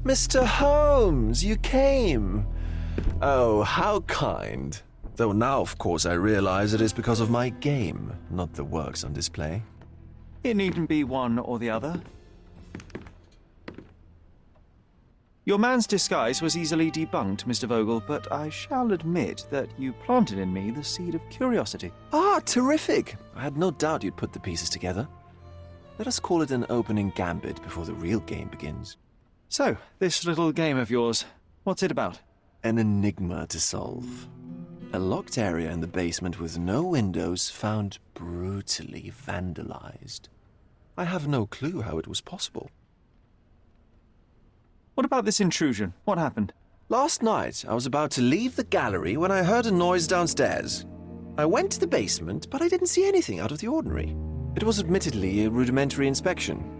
Mr. Holmes, you came. Oh, how kind. Though now, of course, I realize it is because of my game, not the works on display. It needn't be one or the other. Your man's disguise was easily debunked, Mr. Vogel, but I shall admit that you planted in me the seed of curiosity. Ah, terrific! I had no doubt you'd put the pieces together. Let us call it an opening gambit before the real game begins. So, this little game of yours, what's it about? An enigma to solve. A locked area in the basement with no windows found brutally vandalized. I have no clue how it was possible. What about this intrusion? What happened? Last night, I was about to leave the gallery when I heard a noise downstairs. I went to the basement, but I didn't see anything out of the ordinary. It was admittedly a rudimentary inspection.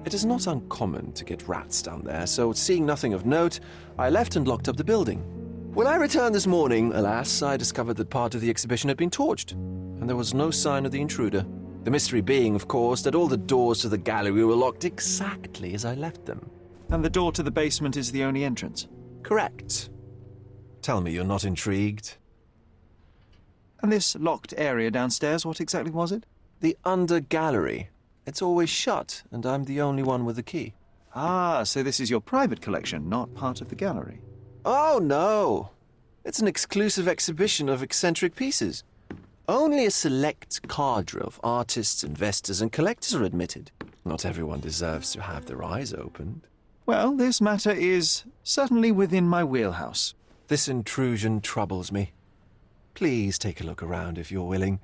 It is not uncommon to get rats down there, so seeing nothing of note, I left and locked up the building. When I returned this morning, alas, I discovered that part of the exhibition had been torched, and there was no sign of the intruder. The mystery being, of course, that all the doors to the gallery were locked exactly as I left them. And the door to the basement is the only entrance? Correct. Tell me you're not intrigued. And this locked area downstairs, what exactly was it? The under gallery. It's always shut, and I'm the only one with the key. Ah, so this is your private collection, not part of the gallery. Oh, no. It's an exclusive exhibition of eccentric pieces. Only a select cadre of artists, investors, and collectors are admitted. Not everyone deserves to have their eyes opened. Well, this matter is certainly within my wheelhouse. This intrusion troubles me. Please take a look around if you're willing.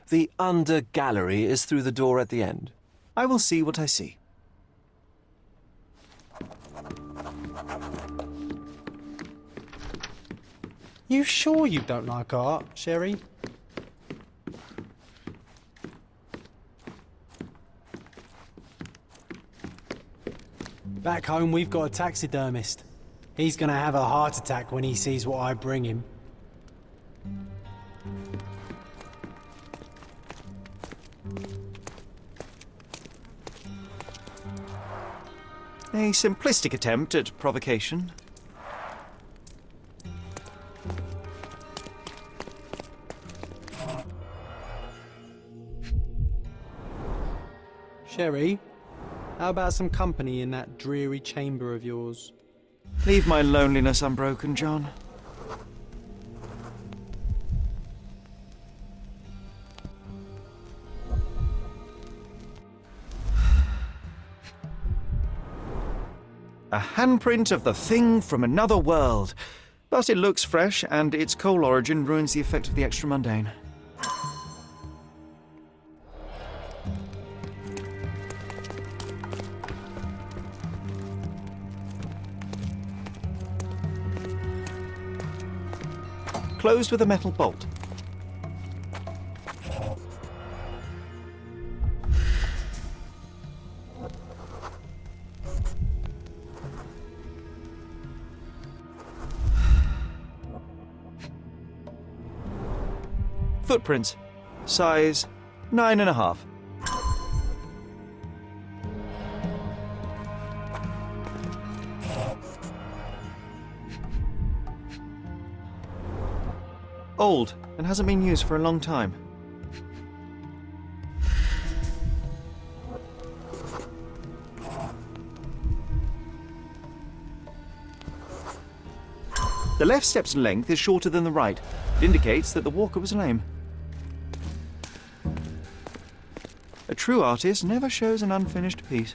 The under gallery is through the door at the end. I will see what I see. You sure you don't like art, Sherry? Back home, we've got a taxidermist. He's gonna have a heart attack when he sees what I bring him. A simplistic attempt at provocation. Sherry, how about some company in that dreary chamber of yours? Leave my loneliness unbroken, John. A handprint of the thing from another world. But it looks fresh, and its coal origin ruins the effect of the extra mundane. Closed with a metal bolt. Footprints. Size 9.5. Old, and hasn't been used for a long time. The left step's length is shorter than the right. It indicates that the walker was lame. A true artist never shows an unfinished piece.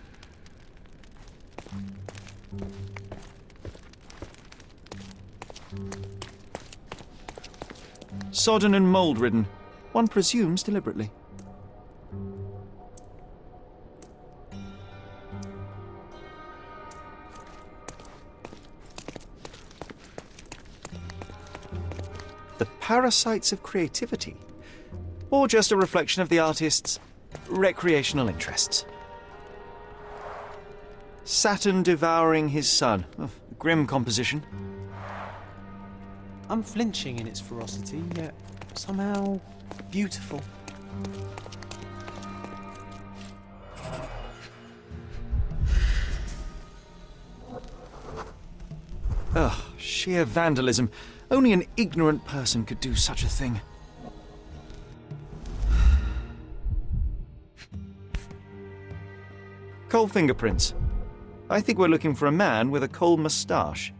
Sodden and mould-ridden, one presumes deliberately. The parasites of creativity, or just a reflection of the artist's recreational interests. Saturn devouring his son. Oh, grim composition. Unflinching in its ferocity, yet somehow beautiful. Ugh, sheer vandalism. Only an ignorant person could do such a thing. Coal fingerprints. I think we're looking for a man with a coal moustache.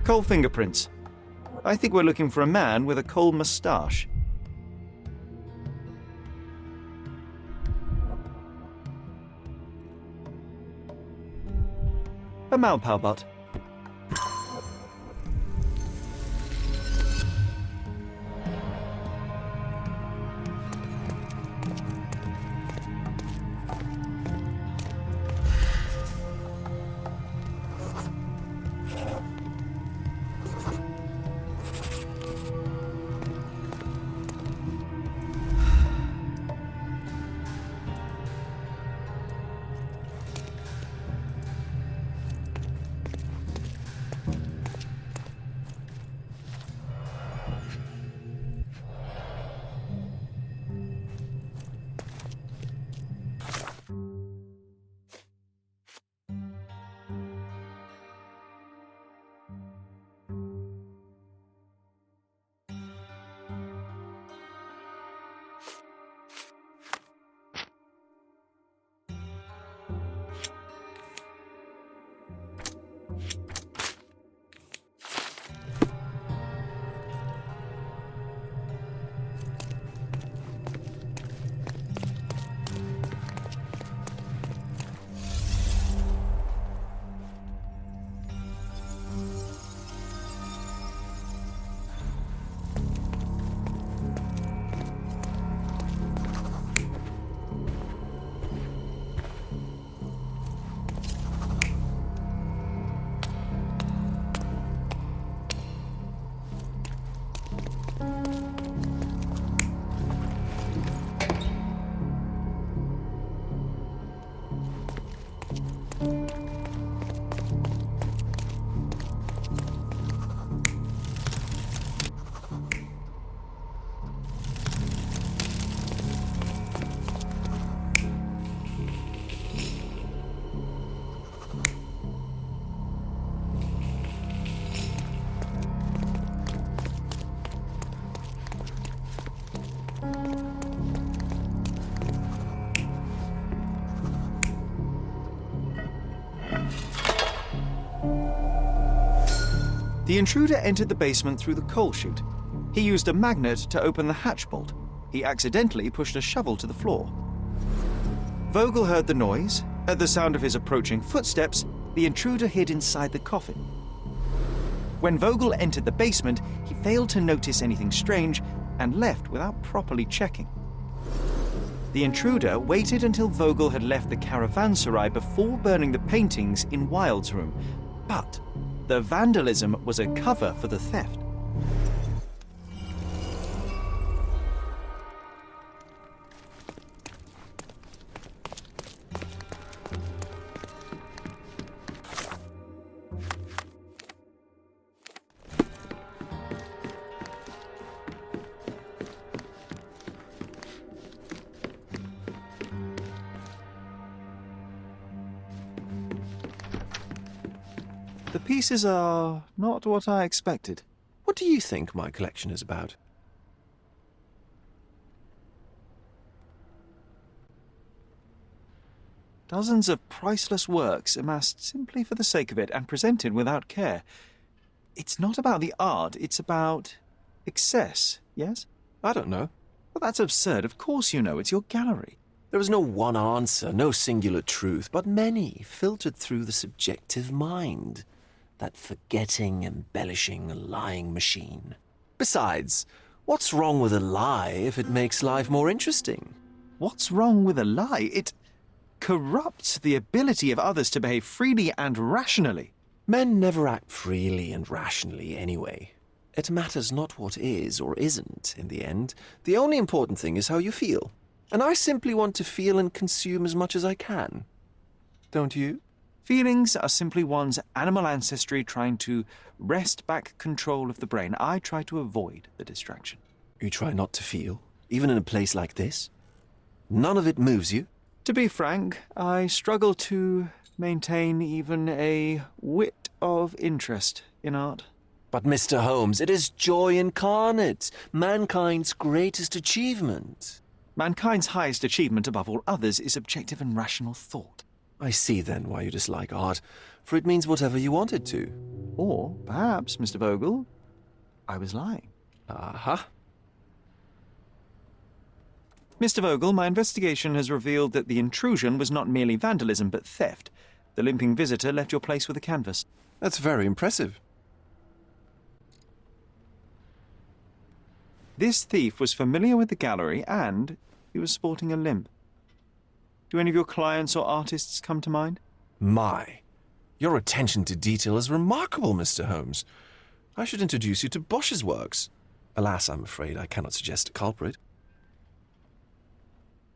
Coal fingerprints. I think we're looking for a man with a coal moustache. A Malpalbot. The intruder entered the basement through the coal chute. He used a magnet to open the hatch bolt. He accidentally pushed a shovel to the floor. Vogel heard the noise. At the sound of his approaching footsteps, the intruder hid inside the coffin. When Vogel entered the basement, he failed to notice anything strange and left without properly checking. The intruder waited until Vogel had left the caravanserai before burning the paintings in Wilde's room, but the vandalism was a cover for the theft. The pieces are not what I expected. What do you think my collection is about? Dozens of priceless works amassed simply for the sake of it and presented without care. It's not about the art, it's about excess, yes? I don't know. Well, that's absurd. Of course you know. It's your gallery. There is no one answer, no singular truth, but many filtered through the subjective mind. That forgetting, embellishing, lying machine. Besides, what's wrong with a lie if it makes life more interesting? What's wrong with a lie? It corrupts the ability of others to behave freely and rationally. Men never act freely and rationally anyway. It matters not what is or isn't in the end. The only important thing is how you feel. And I simply want to feel and consume as much as I can. Don't you? Feelings are simply one's animal ancestry trying to wrest back control of the brain. I try to avoid the distraction. You try not to feel, even in a place like this? None of it moves you? To be frank, I struggle to maintain even a whit of interest in art. But, Mr. Holmes, it is joy incarnate, mankind's greatest achievement. Mankind's highest achievement above all others is objective and rational thought. I see, then, why you dislike art, for it means whatever you want it to. Or, perhaps, Mr. Vogel, I was lying. Aha. Mr. Vogel, my investigation has revealed that the intrusion was not merely vandalism but theft. The limping visitor left your place with a canvas. That's very impressive. This thief was familiar with the gallery and he was sporting a limp. Do any of your clients or artists come to mind? My. Your attention to detail is remarkable, Mr. Holmes. I should introduce you to Bosch's works. Alas, I'm afraid I cannot suggest a culprit.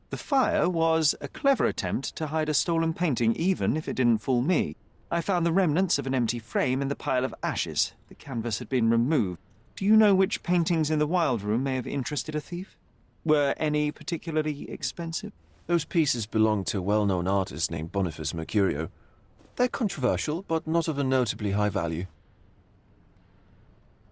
The fire was a clever attempt to hide a stolen painting, even if it didn't fool me. I found the remnants of an empty frame in the pile of ashes. The canvas had been removed. Do you know which paintings in the Wild Room may have interested a thief? Were any particularly expensive? Those pieces belong to a well-known artist named Boniface Mercurio. They're controversial, but not of a notably high value.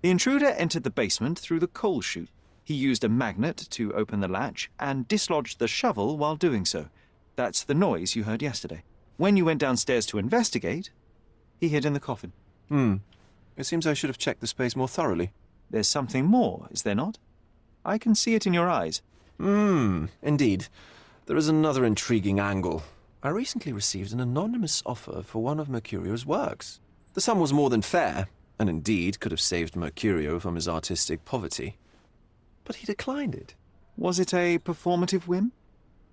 The intruder entered the basement through the coal chute. He used a magnet to open the latch and dislodged the shovel while doing so. That's the noise you heard yesterday. When you went downstairs to investigate, he hid in the coffin. It seems I should have checked the space more thoroughly. There's something more, is there not? I can see it in your eyes. Indeed. There is another intriguing angle. I recently received an anonymous offer for one of Mercurio's works. The sum was more than fair, and indeed could have saved Mercurio from his artistic poverty. But he declined it. Was it a performative whim?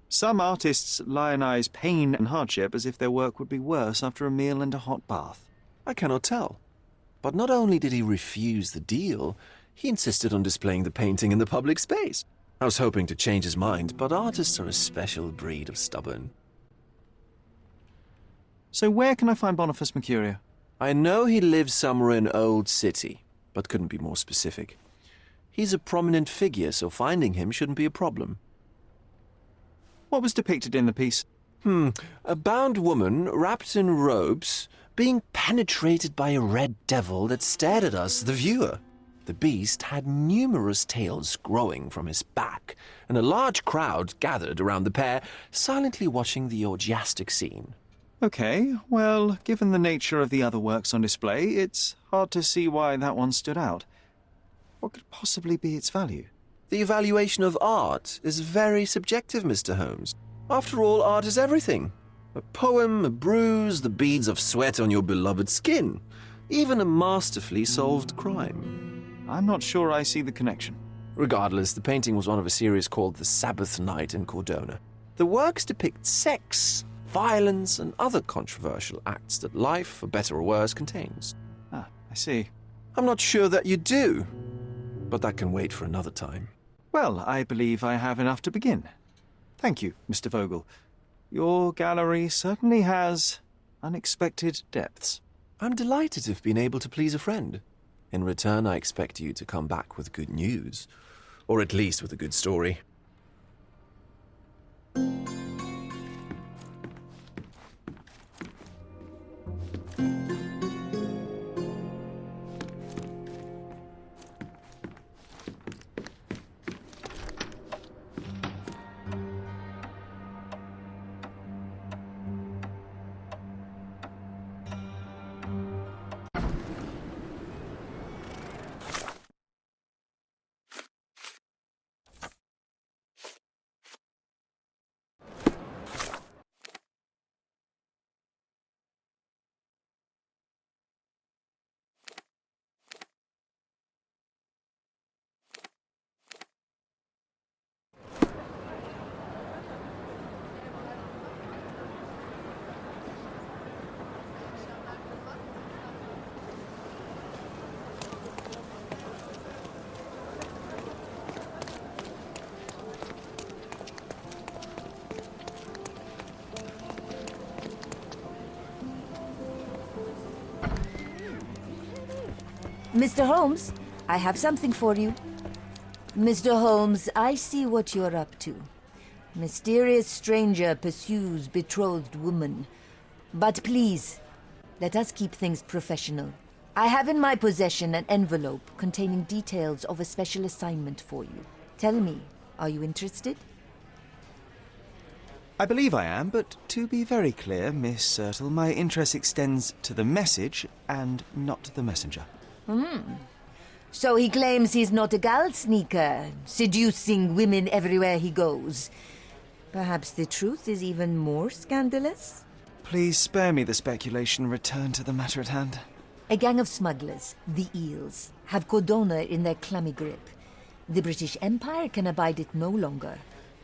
Some artists lionize pain and hardship as if their work would be worse after a meal and a hot bath. I cannot tell. But not only did he refuse the deal, he insisted on displaying the painting in the public space. I was hoping to change his mind, but artists are a special breed of stubborn. So where can I find Boniface Mercurio? I know he lives somewhere in Old City, but couldn't be more specific. He's a prominent figure, so finding him shouldn't be a problem. What was depicted in the piece? A bound woman, wrapped in robes, being penetrated by a red devil that stared at us, the viewer. The beast had numerous tails growing from his back, and a large crowd gathered around the pair, silently watching the orgiastic scene. Okay, well, given the nature of the other works on display, it's hard to see why that one stood out. What could possibly be its value? The evaluation of art is very subjective, Mr. Holmes. After all, art is everything. A poem, a bruise, the beads of sweat on your beloved skin. Even a masterfully solved crime. I'm not sure I see the connection. Regardless, the painting was one of a series called The Sabbath Night in Cordona. The works depict sex, violence, and other controversial acts that life, for better or worse, contains. Ah, I see. I'm not sure that you do, but that can wait for another time. Well, I believe I have enough to begin. Thank you, Mr. Vogel. Your gallery certainly has unexpected depths. I'm delighted to have been able to please a friend. In return, I expect you to come back with good news, or at least with a good story. Mr. Holmes, I have something for you. Mr. Holmes, I see what you're up to. Mysterious stranger pursues betrothed woman. But please, let us keep things professional. I have in my possession an envelope containing details of a special assignment for you. Tell me, are you interested? I believe I am, but to be very clear, Miss Sertle, my interest extends to the message and not the messenger. So he claims he's not a gal sneaker, seducing women everywhere he goes. Perhaps the truth is even more scandalous? Please spare me the speculation and return to the matter at hand. A gang of smugglers, the Eels, have Cordona in their clammy grip. The British Empire can abide it no longer.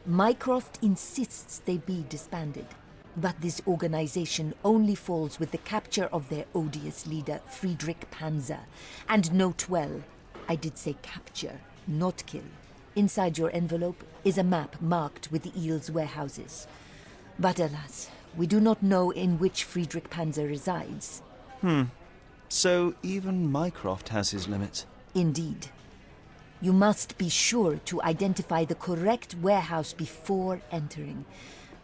Mycroft insists they be disbanded. But this organization only falls with the capture of their odious leader, Friedrich Panzer. And note well, I did say capture, not kill. Inside your envelope is a map marked with the Eels' warehouses. But alas, we do not know in which Friedrich Panzer resides. So even Mycroft has his limits. Indeed. You must be sure to identify the correct warehouse before entering.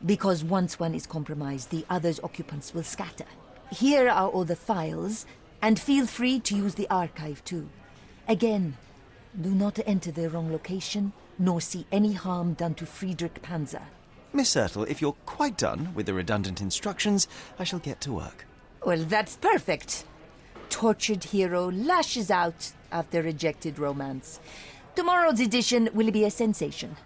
Because once one is compromised, the other's occupants will scatter. Here are all the files, and feel free to use the archive too. Again, do not enter the wrong location, nor see any harm done to Friedrich Panzer. Miss Sertle, if you're quite done with the redundant instructions, I shall get to work. Well, that's perfect. Tortured hero lashes out after rejected romance. Tomorrow's edition will be a sensation.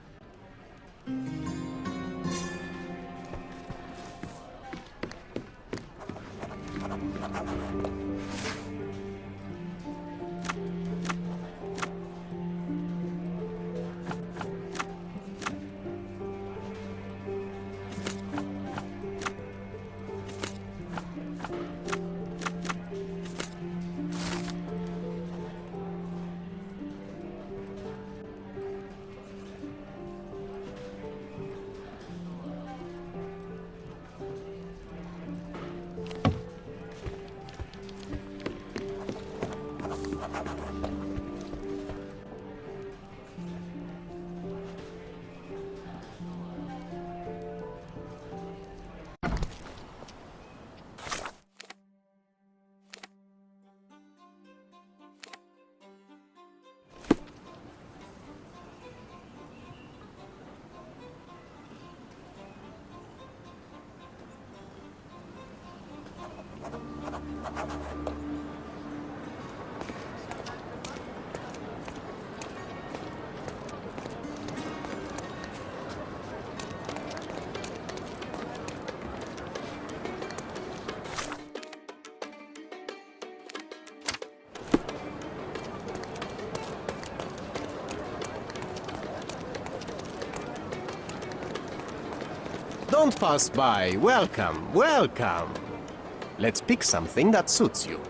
Don't pass by. Welcome, welcome. Let's pick something that suits you.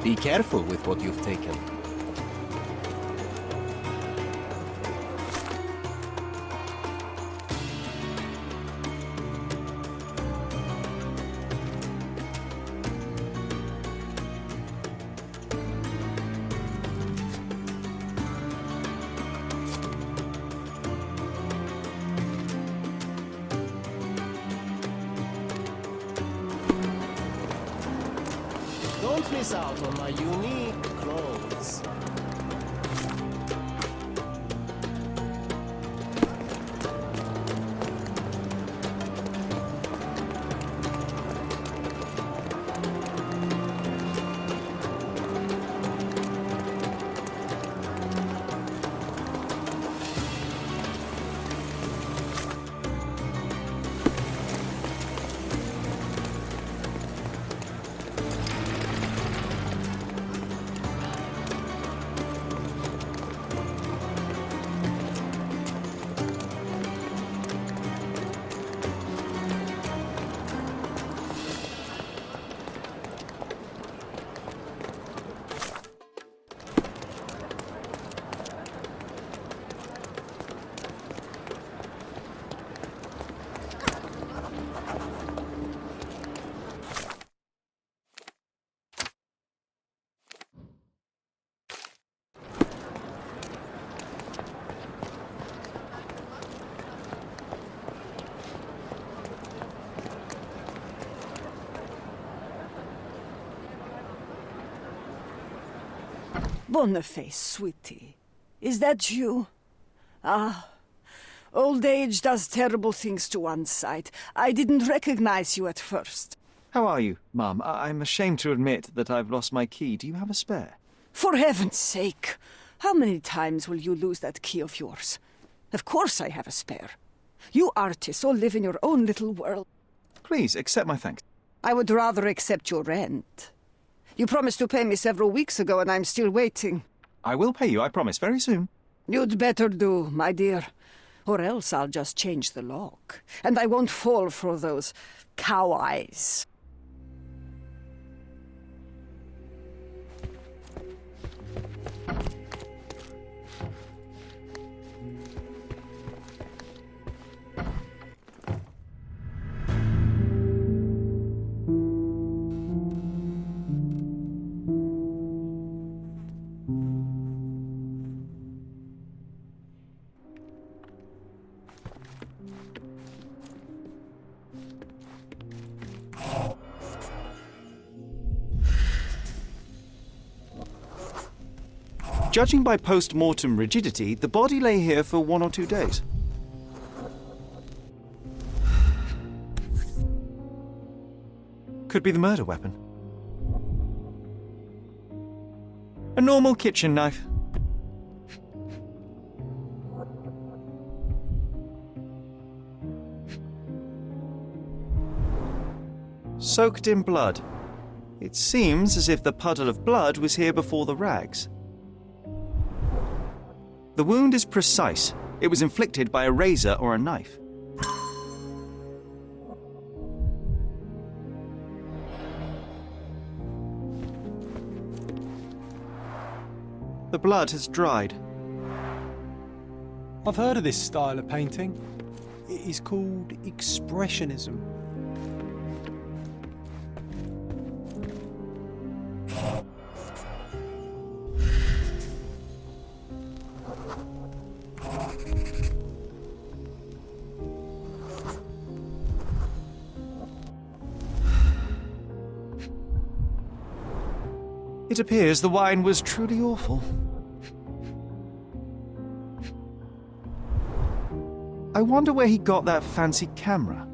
Be careful with what you've taken. Don't miss out on my unique clothes. Boniface, sweetie. Is that you? Ah, old age does terrible things to one's sight. I didn't recognize you at first. How are you, Mum? I'm ashamed to admit that I've lost my key. Do you have a spare? For heaven's sake! How many times will you lose that key of yours? Of course I have a spare. You artists all live in your own little world. Please, accept my thanks. I would rather accept your rent. You promised to pay me several weeks ago, and I'm still waiting. I will pay you, I promise, very soon. You'd better do, my dear. Or else I'll just change the lock. And I won't fall for those cow eyes. Judging by post-mortem rigidity, the body lay here for 1 or 2 days. Could be the murder weapon. A normal kitchen knife. Soaked in blood. It seems as if the puddle of blood was here before the rags. The wound is precise. It was inflicted by a razor or a knife. The blood has dried. I've heard of this style of painting. It is called Expressionism. It appears the wine was truly awful. I wonder where he got that fancy camera.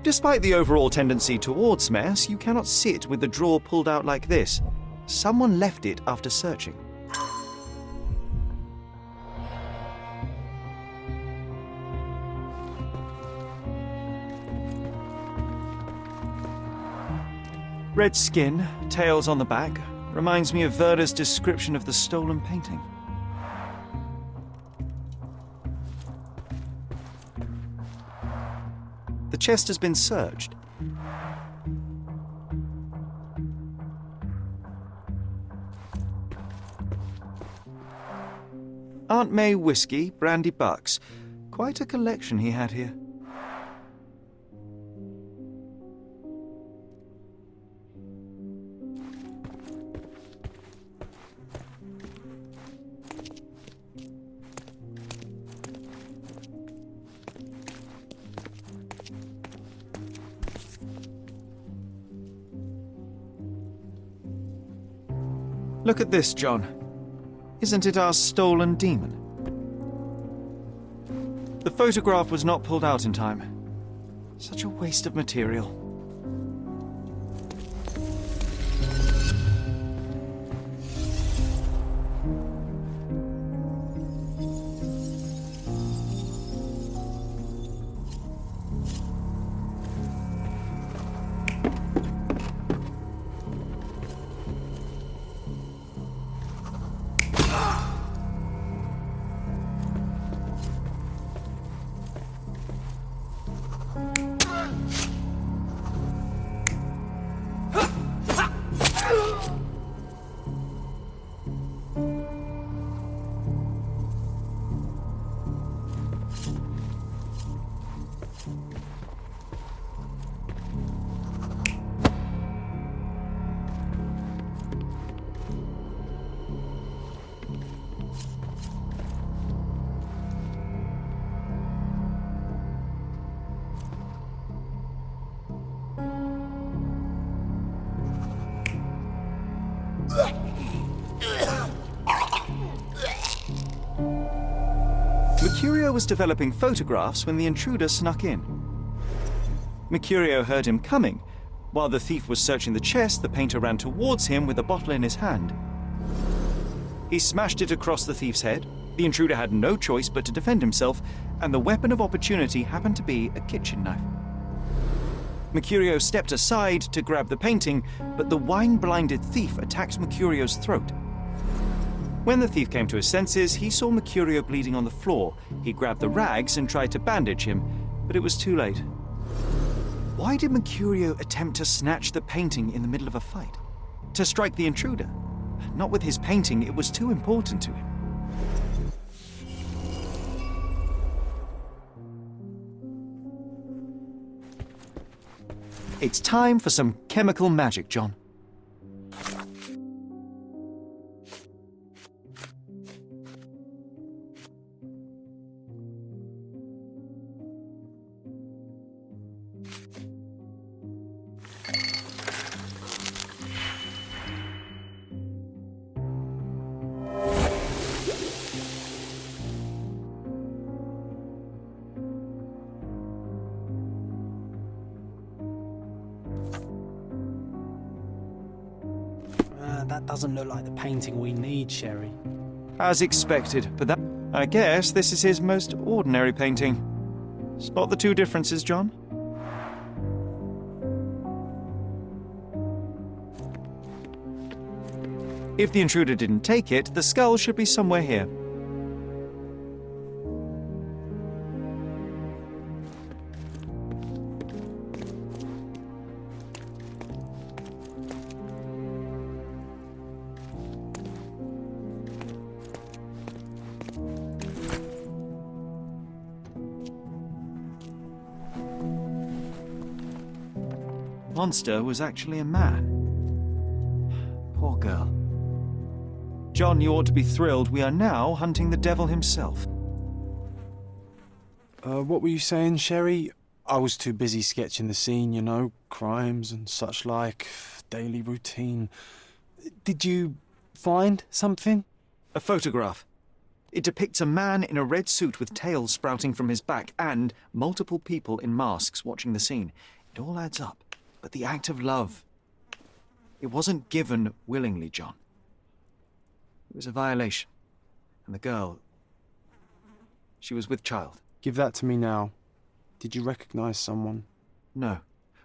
Despite the overall tendency towards mess, you cannot sit with the drawer pulled out like this. Someone left it after searching. Red skin, tails on the back, reminds me of Verda's description of the stolen painting. The chest has been searched. Aunt May whiskey, brandy bucks. Quite a collection he had here. Look at this, John. Isn't it our stolen demon? The photograph was not pulled out in time. Such a waste of material. Mercurio was developing photographs when the intruder snuck in. Mercurio heard him coming. While the thief was searching the chest, the painter ran towards him with a bottle in his hand. He smashed it across the thief's head. The intruder had no choice but to defend himself, and the weapon of opportunity happened to be a kitchen knife. Mercurio stepped aside to grab the painting, but the wine-blinded thief attacked Mercurio's throat. When the thief came to his senses, he saw Mercurio bleeding on the floor. He grabbed the rags and tried to bandage him, but it was too late. Why did Mercurio attempt to snatch the painting in the middle of a fight? To strike the intruder? Not with his painting, it was too important to him. It's time for some chemical magic, John. That doesn't look like the painting we need, Sherry. As expected, but that... I guess this is his most ordinary painting. Spot the two differences, John? If the intruder didn't take it, the skull should be somewhere here. Monster was actually a man. Poor girl. John, you ought to be thrilled. We are now hunting the devil himself. What were you saying, Sherry? I was too busy sketching the scene, you know, crimes and such like, daily routine. Did you find something? A photograph. It depicts a man in a red suit with tails sprouting from his back and multiple people in masks watching the scene. It all adds up. But the act of love, it wasn't given willingly, John. It was a violation. And the girl, she was with child. Give that to me now. Did you recognize someone? No.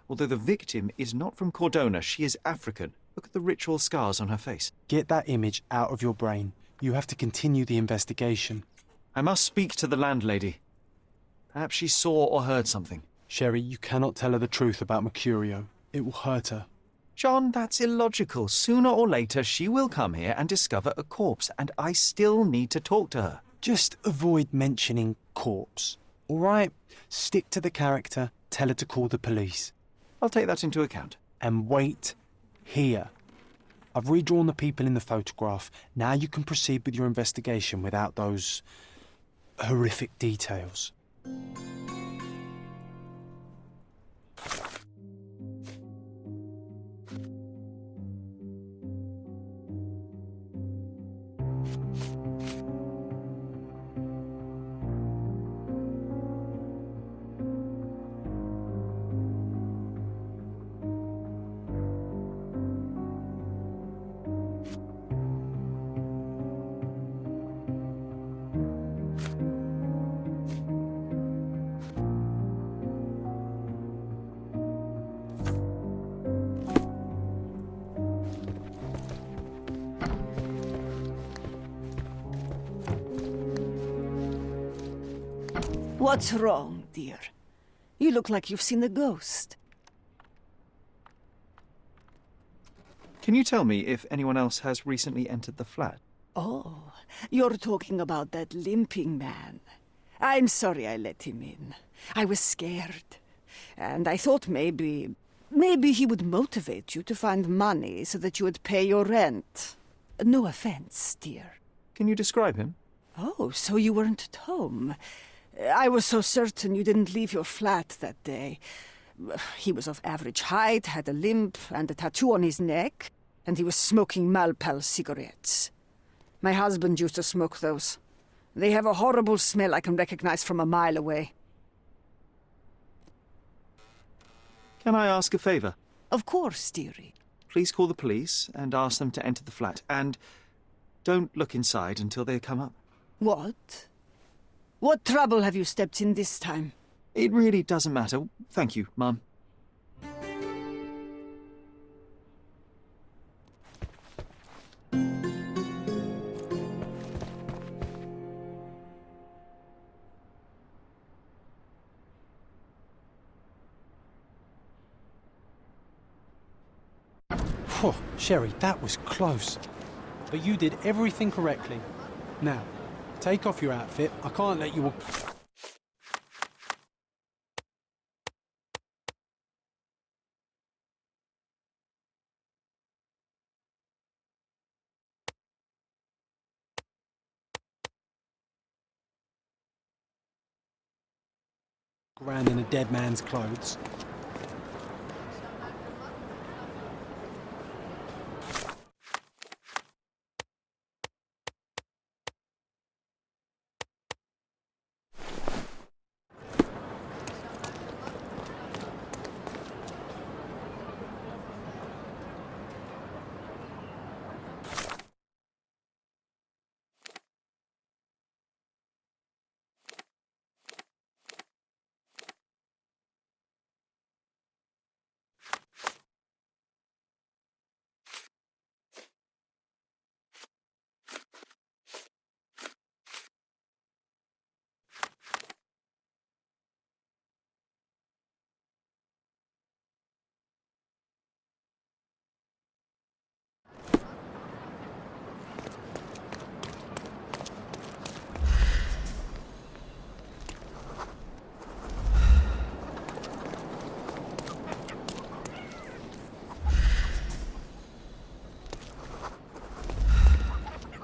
Although the victim is not from Cordona, she is African. Look at the ritual scars on her face. Get that image out of your brain. You have to continue the investigation. I must speak to the landlady. Perhaps she saw or heard something. Sherry, you cannot tell her the truth about Mercurio. It will hurt her. John, that's illogical. Sooner or later, she will come here and discover a corpse, and I still need to talk to her. Just avoid mentioning corpse, all right? Stick to the character, tell her to call the police. I'll take that into account. And wait here. I've redrawn the people in the photograph. Now you can proceed with your investigation without those horrific details. What's wrong, dear? You look like you've seen a ghost. Can you tell me if anyone else has recently entered the flat? Oh, you're talking about that limping man. I'm sorry I let him in. I was scared. And I thought maybe he would motivate you to find money so that you would pay your rent. No offense, dear. Can you describe him? Oh, so you weren't at home. I was so certain you didn't leave your flat that day. He was of average height, had a limp and a tattoo on his neck, and he was smoking Malpal cigarettes. My husband used to smoke those. They have a horrible smell I can recognize from a mile away. Can I ask a favor? Of course, dearie. Please call the police and ask them to enter the flat, and don't look inside until they come up. What? What trouble have you stepped in this time? It really doesn't matter. Thank you, Mum. Phew, Sherry, that was close. But you did everything correctly. Now, take off your outfit. I can't let you walk... around in a dead man's clothes.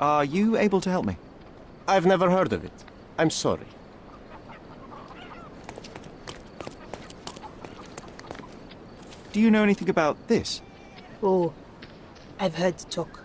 Are you able to help me? I've never heard of it. I'm sorry. Do you know anything about this? Oh, I've heard talk.